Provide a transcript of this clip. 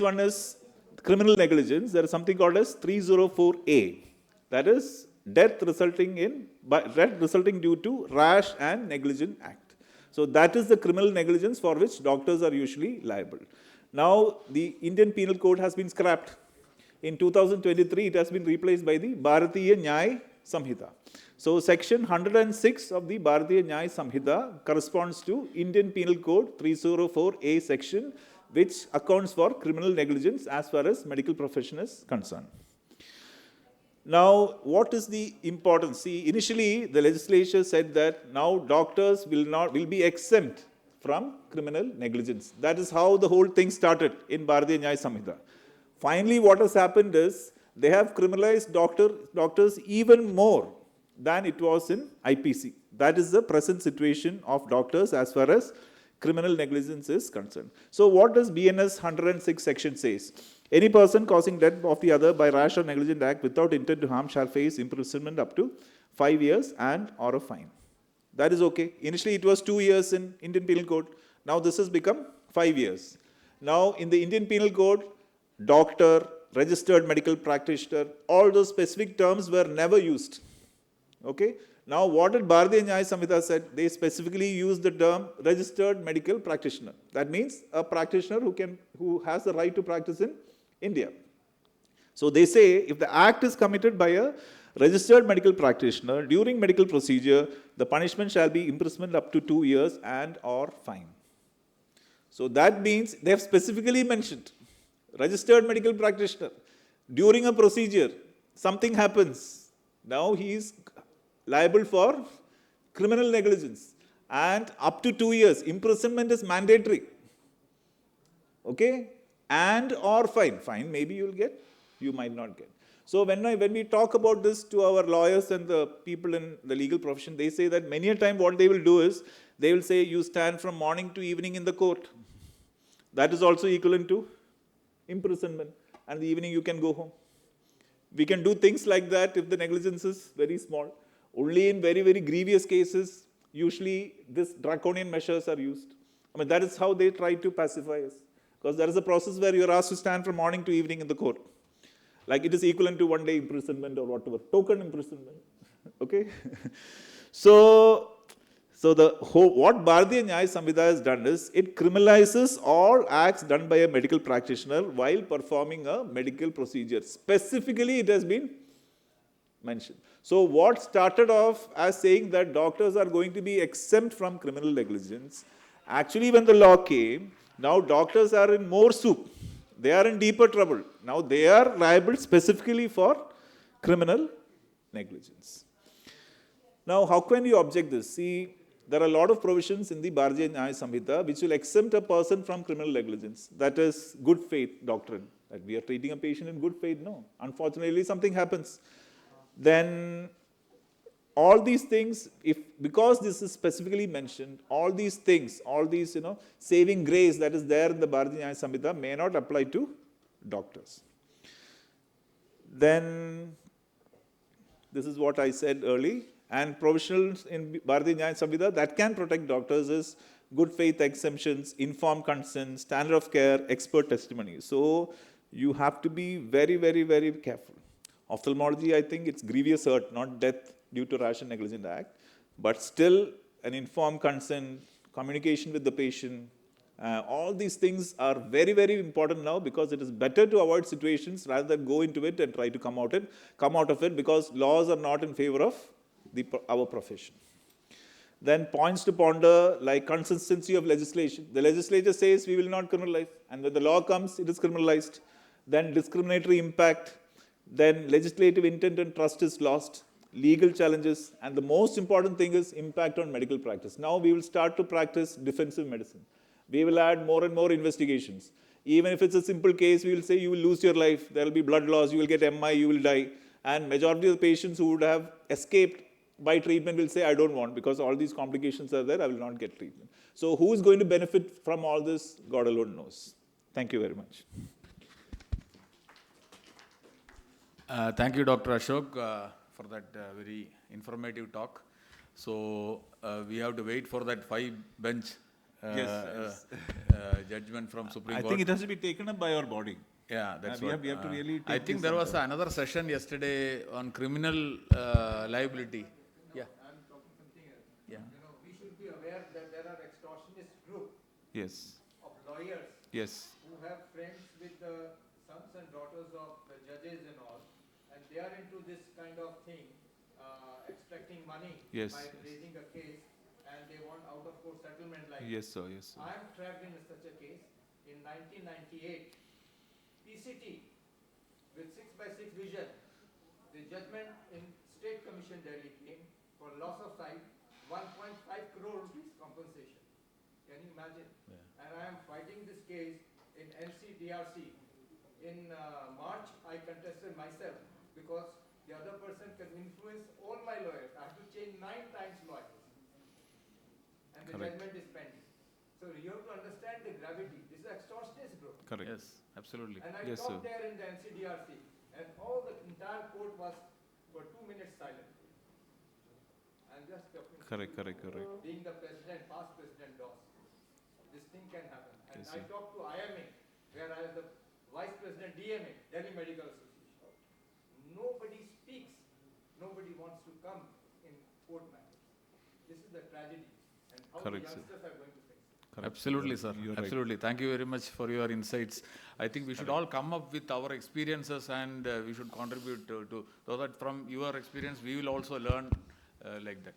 one is criminal negligence. There is something called as 304A. That is death resulting due to rash and negligent act. So that is the criminal negligence for which doctors are usually liable. Now the Indian Penal Code has been scrapped. In 2023, it has been replaced by the Bharatiya Nyaya Samhita. So section 106 of the Bharatiya Nyaya Samhita corresponds to Indian Penal Code 304A section, which accounts for criminal negligence as far as medical profession is concerned. Now, what is the importance? See, initially the legislature said that now doctors will be exempt from criminal negligence. That is how the whole thing started in Bharatiya Nyaya Samhita. Finally, what has happened is they have criminalized doctors even more than it was in IPC. That is the present situation of doctors as far as criminal negligence is concerned. So what does BNS 106 section says? Any person causing death of the other by rash or negligent act without intent to harm shall face imprisonment up to 5 years and or a fine. That is okay. Initially it was 2 years in Indian Penal Code. Now this has become 5 years. Now in the Indian Penal Code, doctor, registered medical practitioner, all those specific terms were never used. Okay. Now what did Bharatiya Nyaya Samhita said? They specifically used the term registered medical practitioner. That means a practitioner who has the right to practice in India. So they say if the act is committed by a registered medical practitioner during medical procedure, the punishment shall be imprisonment up to 2 years and or fine. So that means they have specifically mentioned registered medical practitioner during a procedure, something happens. Now he is liable for criminal negligence and up to 2 years. Imprisonment is mandatory. Okay? And or fine. Fine maybe you will get, you might not get. So when we talk about this to our lawyers and the people in the legal profession, they say that many a time what they will do is, they will say you stand from morning to evening in the court. That is also equivalent to imprisonment, and the evening you can go home. We can do things like that if the negligence is very small. Only in very, very grievous cases, usually this draconian measures are used. I mean, that is how they try to pacify us. Because there is a process where you are asked to stand from morning to evening in the court. Like it is equivalent to 1 day imprisonment or whatever, token imprisonment. Okay? So what Bharatiya Nyaya Samhita has done is, it criminalizes all acts done by a medical practitioner while performing a medical procedure. Specifically, it has been mentioned. So what started off as saying that doctors are going to be exempt from criminal negligence, actually when the law came, now doctors are in more soup. They are in deeper trouble. Now they are liable specifically for criminal negligence. Now how can you object this? See, there are a lot of provisions in the Bharatiya Nyaya Samhita which will exempt a person from criminal negligence. That is good faith doctrine. That we are treating a patient in good faith. No. Unfortunately, something happens. Then all these things, because this is specifically mentioned, all these things, all these, saving grace that is there in the Bharatiya Nyaya Samhita may not apply to doctors. Then, this is what I said earlier, and provisionals in Bharatiya Nyaya Samhita that can protect doctors is good faith exemptions, informed consent, standard of care, expert testimony. So, you have to be very, very, very careful. Ophthalmology, I think it's grievous hurt, not death due to rash and negligent act, but still an informed consent, communication with the patient, all these things are very, very important now, because it is better to avoid situations rather than go into it and try to come out of it, because laws are not in favor of our profession. Then points to ponder, like consistency of legislation. The legislature says we will not criminalize, and when the law comes, it is criminalized. Then discriminatory impact. Then legislative intent and trust is lost, legal challenges, and the most important thing is impact on medical practice. Now we will start to practice defensive medicine. We will add more and more investigations. Even if it's a simple case, we will say you will lose your life, there will be blood loss, you will get MI, you will die. And majority of the patients who would have escaped by treatment will say, I don't want, because all these complications are there, I will not get treatment. So who is going to benefit from all this? God alone knows. Thank you very much. Thank you, Dr. Ashok, for that very informative talk. So we have to wait for that 5-bench judgment from Supreme I Court. think it has to be taken up by our body. Yeah, that's we what. have to really I take think this there was under- another session yesterday on criminal liability. Yeah. I'm talking something else. Yeah. You know, we should be aware that there are extortionist group Yes, of lawyers yes, who have friends with the sons and daughters of the judges and all, and they are into this kind of thing, extracting money Yes, by yes. raising a case, and they want out of court settlement like yes, sir, yes, sir. I am trapped in such a case in 1998. PCT with 6x6 vision. The judgment in State Commission Delhi came for loss of sight, 1.5 crore rupees compensation. Can you imagine? Yeah. And I am fighting this case in NCDRC. In March, I contested myself because the other person can influence all my lawyers. I have to change 9 times lawyers. And the Correct. judgment is pending. So you have to understand the gravity. This is extortionist group. Correct. Yes, absolutely. And I Yes, talked sir. there in the NCDRC, and all the entire court was for 2 minutes silent. I'm just talking. Correct, correct, correct. Being the president, past president DOS, this thing can happen. And Yes, I sir. talked to IMA, where I was the vice president DMA, Delhi Medical Association. Nobody speaks. Nobody wants to come in court matters. This is the tragedy, and how Correct, the sir. youngsters are going to face it. Correct. Absolutely, sir. You're right. Absolutely. Thank you very much for your insights. I think we should all come up with our experiences and we should contribute to so that from your experience we will also learn like that.